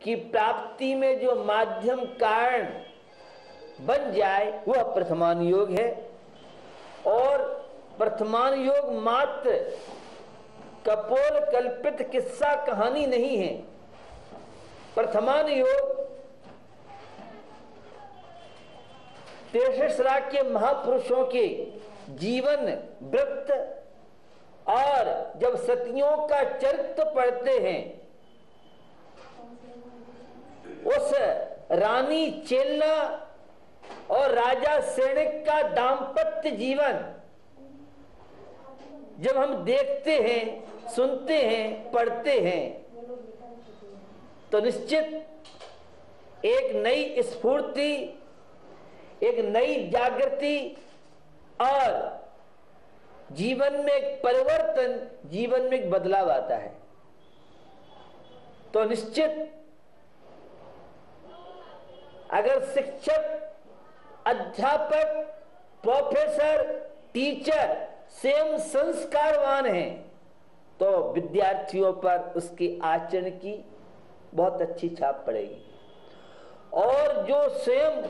की प्राप्ति में जो माध्यम कारण बन जाए वह प्रथमान योग है। और प्रथमान योग मात्र कपोल कल्पित किस्सा कहानी नहीं है। प्रथमान योग 63 के महापुरुषों के जीवन वृत्त और जब सतियों का चरित्र पढ़ते हैं, उस रानी चेलना और राजा सैनिक का दाम्पत्य जीवन जब हम देखते हैं, सुनते हैं, पढ़ते हैं, तो निश्चित एक नई स्फूर्ति, एक नई जागृति और जीवन में एक परिवर्तन, जीवन में एक बदलाव आता है। तो निश्चित अगर शिक्षक, अध्यापक, प्रोफेसर, टीचर स्वयं संस्कारवान हैं तो विद्यार्थियों पर उसके आचरण की बहुत अच्छी छाप पड़ेगी। और जो स्वयं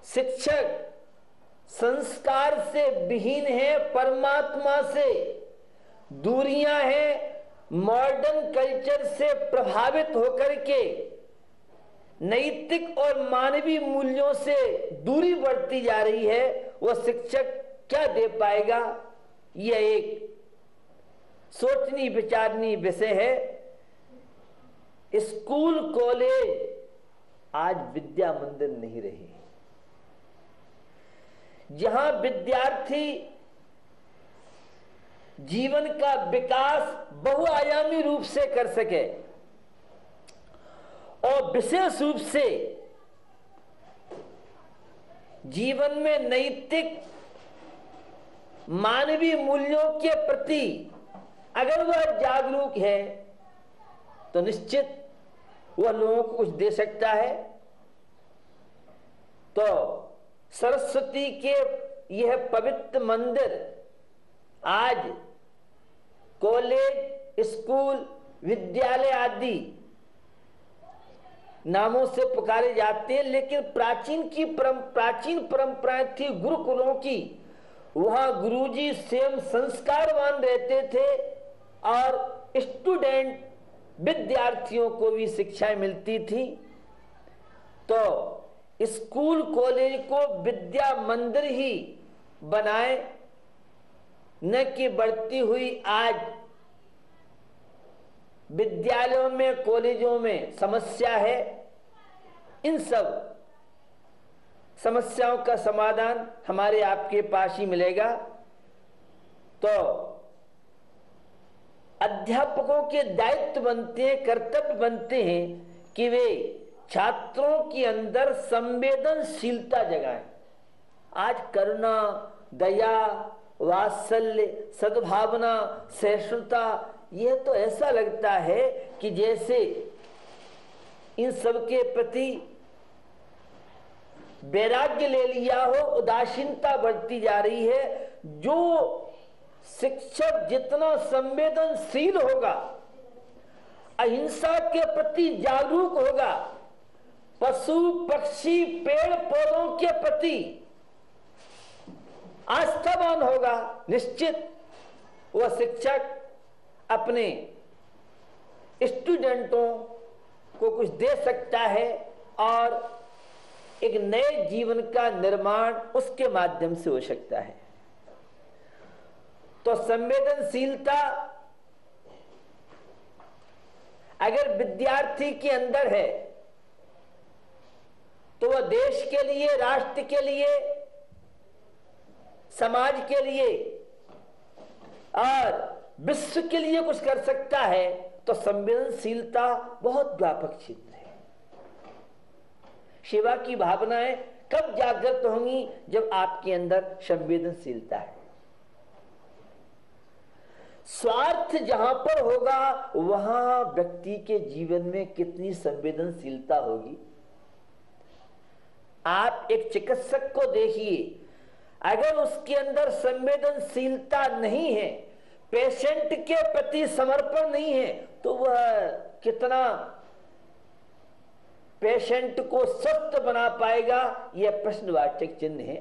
शिक्षक संस्कार से विहीन है, परमात्मा से दूरियां हैं, मॉडर्न कल्चर से प्रभावित होकर के नैतिक और मानवीय मूल्यों से दूरी बढ़ती जा रही है, वह शिक्षक क्या दे पाएगा? यह एक सोचनी विचारनी विषय है। स्कूल कॉलेज आज विद्या मंदिर नहीं रहे, जहां विद्यार्थी जीवन का विकास बहुआयामी रूप से कर सके और विशेष रूप से जीवन में नैतिक मानवीय मूल्यों के प्रति अगर वह जागरूक है तो निश्चित वह लोगों को कुछ दे सकता है। तो सरस्वती के यह पवित्र मंदिर आज कॉलेज, स्कूल, विद्यालय आदि नामों से पुकारे जाते हैं, लेकिन प्राचीन परंपराएं थी गुरुकुलों की। वहां गुरुजी स्वयं संस्कारवान रहते थे और स्टूडेंट विद्यार्थियों को भी शिक्षाएं मिलती थी। तो स्कूल कॉलेज को विद्या मंदिर ही बनाए, न कि बढ़ती हुई आज विद्यालयों में, कॉलेजों में समस्या है। इन सब समस्याओं का समाधान हमारे आपके पास ही मिलेगा। तो अध्यापकों के दायित्व बनते हैं, कर्तव्य बनते हैं कि वे छात्रों के अंदर संवेदनशीलता जगाएं। आज करुणा, दया, वात्सल्य, सद्भावना, सहिष्णुता, यह तो ऐसा लगता है कि जैसे इन सब के प्रति वैराग्य ले लिया हो, उदासीनता बढ़ती जा रही है। जो शिक्षक जितना संवेदनशील होगा, अहिंसा के प्रति जागरूक होगा, पशु पक्षी पेड़ पौधों के प्रति आस्थावान होगा, निश्चित वह शिक्षक अपने स्टूडेंटों को कुछ दे सकता है और एक नए जीवन का निर्माण उसके माध्यम से हो सकता है। तो संवेदनशीलता अगर विद्यार्थी के अंदर है तो वह देश के लिए, राष्ट्र के लिए, समाज के लिए और विश्व के लिए कुछ कर सकता है। तो संवेदनशीलता बहुत व्यापक क्षेत्र है। सेवा की भावनाएं कब जागृत होंगी? जब आपके अंदर संवेदनशीलता है। स्वार्थ जहां पर होगा वहां व्यक्ति के जीवन में कितनी संवेदनशीलता होगी। आप एक चिकित्सक को देखिए, अगर उसके अंदर संवेदनशीलता नहीं है, पेशेंट के प्रति समर्पण नहीं है, तो वह कितना पेशेंट को स्वस्थ बना पाएगा, यह प्रश्नवाचक चिन्ह है।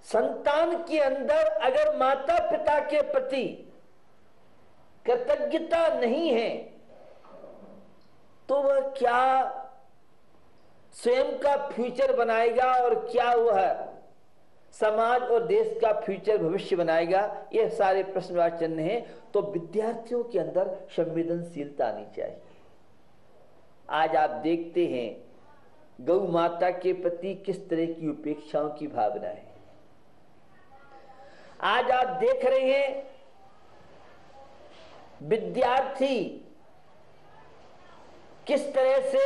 संतान के अंदर अगर माता पिता के प्रति कृतज्ञता नहीं है तो वह क्या स्वयं का फ्यूचर बनाएगा और क्या वह समाज और देश का फ्यूचर भविष्य बनाएगा, ये सारे प्रश्नवाचक चिन्ह हैं। तो विद्यार्थियों के अंदर संवेदनशीलता आनी चाहिए। आज आप देखते हैं गौ माता के प्रति किस तरह की उपेक्षाओं की भावना है। आज आप देख रहे हैं विद्यार्थी किस तरह से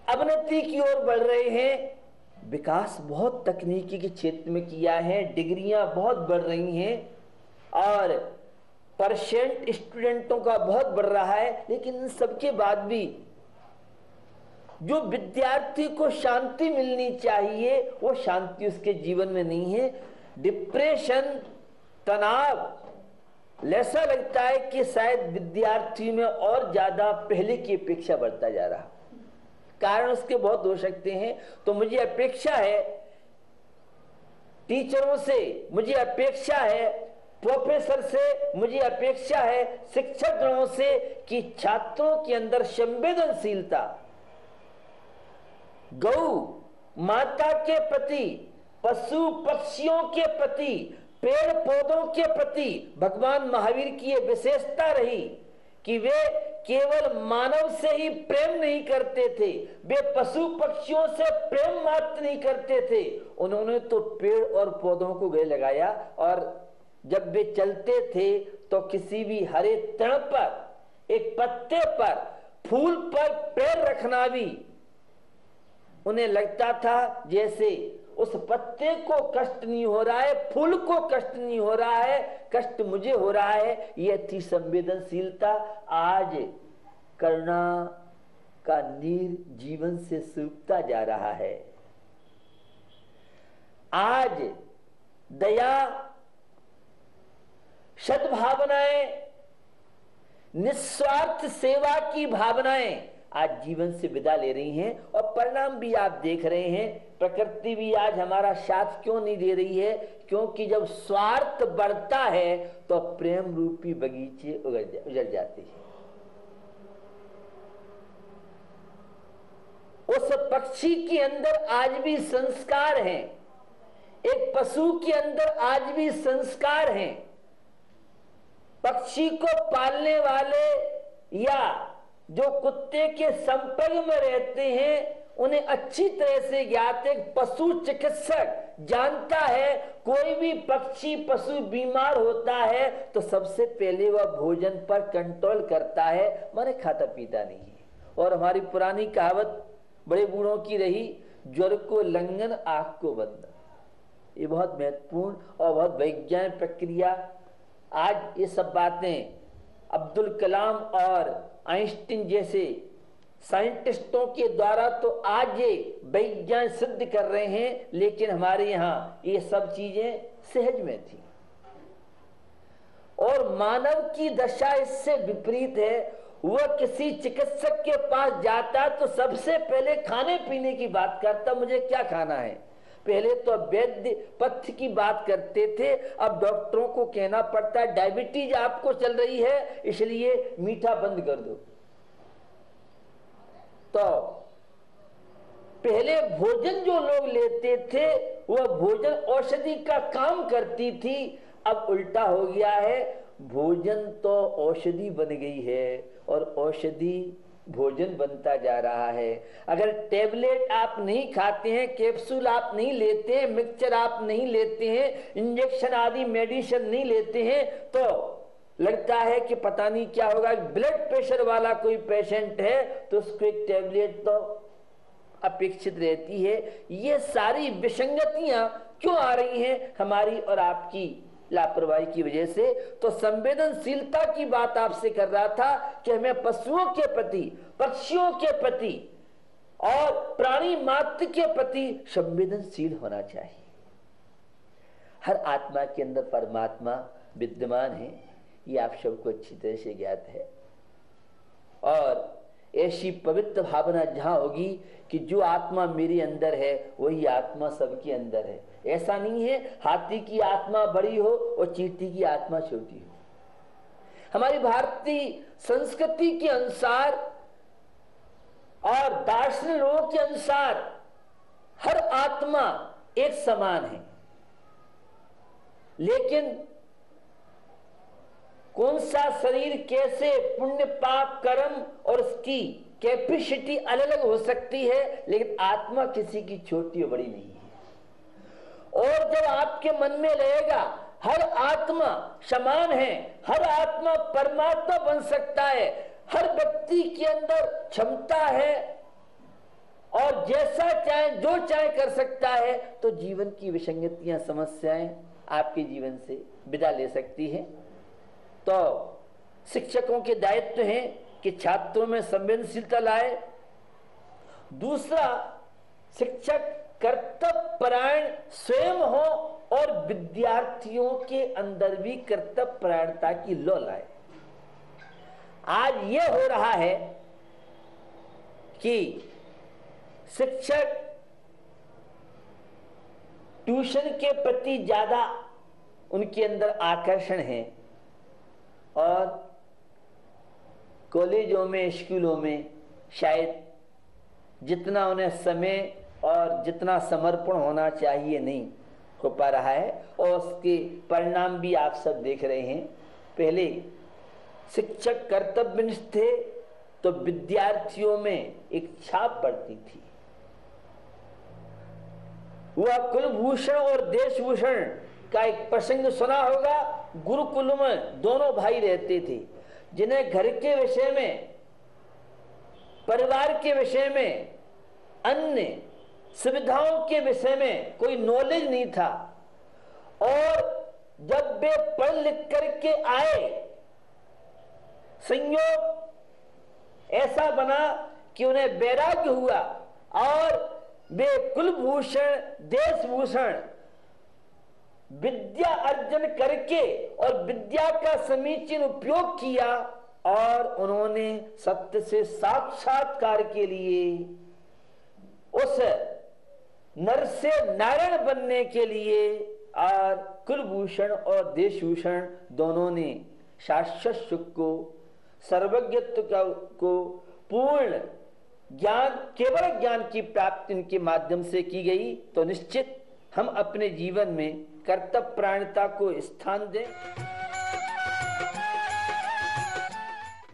अवनति की ओर बढ़ रहे हैं। विकास बहुत तकनीकी के क्षेत्र में किया है, डिग्रियां बहुत बढ़ रही हैं और परसेंट स्टूडेंटों का बहुत बढ़ रहा है, लेकिन इन सबके बाद भी जो विद्यार्थी को शांति मिलनी चाहिए वो शांति उसके जीवन में नहीं है। डिप्रेशन, तनाव, ऐसा लगता है कि शायद विद्यार्थी में और ज्यादा पहले की अपेक्षा बढ़ता जा रहा। कारण उसके बहुत हो सकते हैं। तो मुझे अपेक्षा है टीचरों से, मुझे अपेक्षा है प्रोफेसर से, मुझे अपेक्षा है शिक्षक गणों से कि छात्रों के अंदर संवेदनशीलता गौ माता के प्रति, पशु पक्षियों के प्रति, पेड़ पौधों के प्रति भगवान महावीर की यह विशेषता रही कि वे केवल मानव से ही प्रेम नहीं करते थे, वे पशु पक्षियों से प्रेम मात्र नहीं करते थे, उन्होंने तो पेड़ और पौधों को गले लगाया। और जब वे चलते थे तो किसी भी हरे तण पर, एक पत्ते पर, फूल पर पैर रखना भी उन्हें लगता था जैसे उस पत्ते को कष्ट नहीं हो रहा है, फूल को कष्ट नहीं हो रहा है, कष्ट मुझे हो रहा है। यह थी संवेदनशीलता। आज करुणा का नीर जीवन से सूखता जा रहा है। आज दया, सद्भावनाएं, निस्वार्थ सेवा की भावनाएं आज जीवन से विदा ले रही हैं और परिणाम भी आप देख रहे हैं। प्रकृति भी आज हमारा साथ क्यों नहीं दे रही है? क्योंकि जब स्वार्थ बढ़ता है तो प्रेम रूपी बगीचे उजड़ जाते हैं। उस पक्षी के अंदर आज भी संस्कार हैं, एक पशु के अंदर आज भी संस्कार हैं। पक्षी को पालने वाले या जो कुत्ते के संपर्क में रहते हैं उन्हें अच्छी तरह से ज्ञात है। पशु चिकित्सक जानता है कोई भी पक्षी पशु बीमार होता है तो सबसे पहले वह भोजन पर कंट्रोल करता है, माने खाता पीता नहीं है। और हमारी पुरानी कहावत बड़े बूढ़ों की रही, ज्वर को लंघन आंख को बंद। ये बहुत महत्वपूर्ण और बहुत वैज्ञानिक प्रक्रिया। आज ये सब बातें अब्दुल कलाम और आइंस्टीन जैसे साइंटिस्टों के द्वारा तो आज ये वैज्ञानिक सिद्ध कर रहे हैं, लेकिन हमारे यहाँ ये सब चीजें सहज में थी। और मानव की दशा इससे विपरीत है। वह किसी चिकित्सक के पास जाता तो सबसे पहले खाने पीने की बात करता, मुझे क्या खाना है। पहले तो वैद्य पथ्य की बात करते थे, अब डॉक्टरों को कहना पड़ता है डायबिटीज आपको चल रही है इसलिए मीठा बंद कर दो। तो पहले भोजन जो लोग लेते थे वह भोजन औषधि का काम करती थी, अब उल्टा हो गया है। भोजन तो औषधि बन गई है और औषधि भोजन बनता जा रहा है। अगर टेबलेट आप नहीं खाते हैं, कैप्सूल आप नहीं लेते हैं, मिक्सचर आप नहीं लेते हैं, इंजेक्शन आदि मेडिसिन नहीं लेते हैं, तो लगता है कि पता नहीं क्या होगा। ब्लड प्रेशर वाला कोई पेशेंट है तो उसको एक टेबलेट तो अपेक्षित रहती है। ये सारी विसंगतियां क्यों आ रही हैं? हमारी और आपकी लापरवाही की वजह से। तो संवेदनशीलता की बात आपसे कर रहा था कि हमें पशुओं के प्रति, पक्षियों के प्रति और प्राणी मात्र के प्रति संवेदनशील होना चाहिए। हर आत्मा के अंदर परमात्मा विद्यमान है, ये आप सबको अच्छी तरह से ज्ञात है। और ऐसी पवित्र भावना जहां होगी कि जो आत्मा मेरे अंदर है वही आत्मा सबके अंदर है। ऐसा नहीं है हाथी की आत्मा बड़ी हो और चींटी की आत्मा छोटी हो। हमारी भारतीय संस्कृति के अनुसार और दार्शनिक लोगों के अनुसार हर आत्मा एक समान है, लेकिन कौन सा शरीर कैसे पुण्य पाप कर्म और उसकी कैपेसिटी अलग अलग हो सकती है, लेकिन आत्मा किसी की छोटी और बड़ी नहीं है। और जब आपके मन में रहेगा हर आत्मा समान है, हर आत्मा परमात्मा बन सकता है, हर व्यक्ति के अंदर क्षमता है और जैसा चाहे जो चाहे कर सकता है, तो जीवन की विसंगतियां समस्याएं आपके जीवन से विदा ले सकती हैं। तो शिक्षकों के दायित्व हैं कि छात्रों में संवेदनशीलता लाए। दूसरा, शिक्षक कर्तव्य परायण स्वयं हो और विद्यार्थियों के अंदर भी कर्तव्य परायणता की लौ लाए। आज यह हो रहा है कि शिक्षक ट्यूशन के प्रति ज्यादा उनके अंदर आकर्षण है और कॉलेजों में स्कूलों में शायद जितना उन्हें समय और जितना समर्पण होना चाहिए नहीं हो पा रहा है, और उसके परिणाम भी आप सब देख रहे हैं। पहले शिक्षक कर्तव्यनिष्ठ थे तो विद्यार्थियों में एक छाप पड़ती थी। वह कुलभूषण और देशभूषण का एक प्रसंग सुना होगा। गुरुकुल में दोनों भाई रहते थे जिन्हें घर के विषय में, परिवार के विषय में, अन्य सुविधाओं के विषय में कोई नॉलेज नहीं था। और जब वे पढ़ लिख करके आए, संयोग ऐसा बना कि उन्हें वैराग्य हुआ और वे कुलभूषण देशभूषण विद्या अर्जन करके और विद्या का समीचीन उपयोग किया और उन्होंने सत्य से साक्षात्कार के लिए उस नर से नारायण बनने के लिए और कुलभूषण और देशभूषण दोनों ने शाश्वत सुख को, सर्वज्ञत्व को, पूर्ण ज्ञान, केवल ज्ञान की प्राप्ति इनके माध्यम से की गई। तो निश्चित हम अपने जीवन में कर्तव्य परायणता को स्थान दें।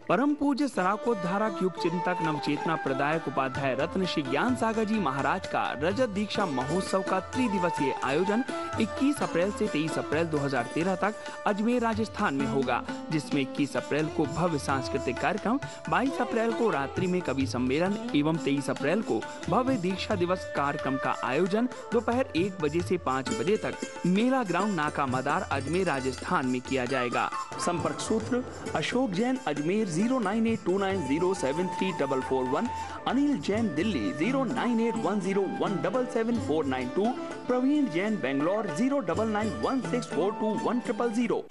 परम पूज्य सराकोद्धारक युग चिंतक नवचेतना प्रदायक उपाध्याय रत्न श्री ज्ञान सागर जी महाराज का रजत दीक्षा महोत्सव का त्रिदिवसीय आयोजन 21 अप्रैल से 23 अप्रैल 2013 तक अजमेर राजस्थान में होगा, जिसमें 21 अप्रैल को भव्य सांस्कृतिक कार्यक्रम, 22 अप्रैल को रात्रि में कवि सम्मेलन एवं 23 अप्रैल को भव्य दीक्षा दिवस कार्यक्रम का आयोजन दोपहर 1 बजे से 5 बजे तक मेला ग्राउंड नाका मदार अजमेर राजस्थान में किया जाएगा। संपर्क सूत्र अशोक जैन अजमेर 09829073441, अनिल जैन दिल्ली 09810177492, प्रवीण जैन बेंगलोर 09916421000।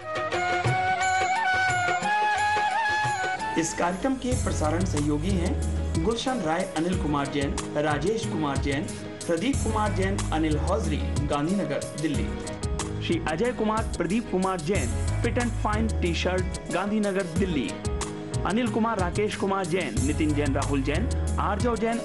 इस कार्यक्रम के प्रसारण सहयोगी हैं Gulshan Rai, Anil Kumar Jain, Rajesh Kumar Jain, Pradeep Kumar Jain, Anil hosiery, Gandhinagar Delhi. Shri Ajay Kumar, Pradeep Kumar Jain, fit and fine T shirt, Gandhinagar Delhi. Anil Kumar, Rakesh Kumar Jain, Nitin Jain, Rahul Jain, Aarjav Jain.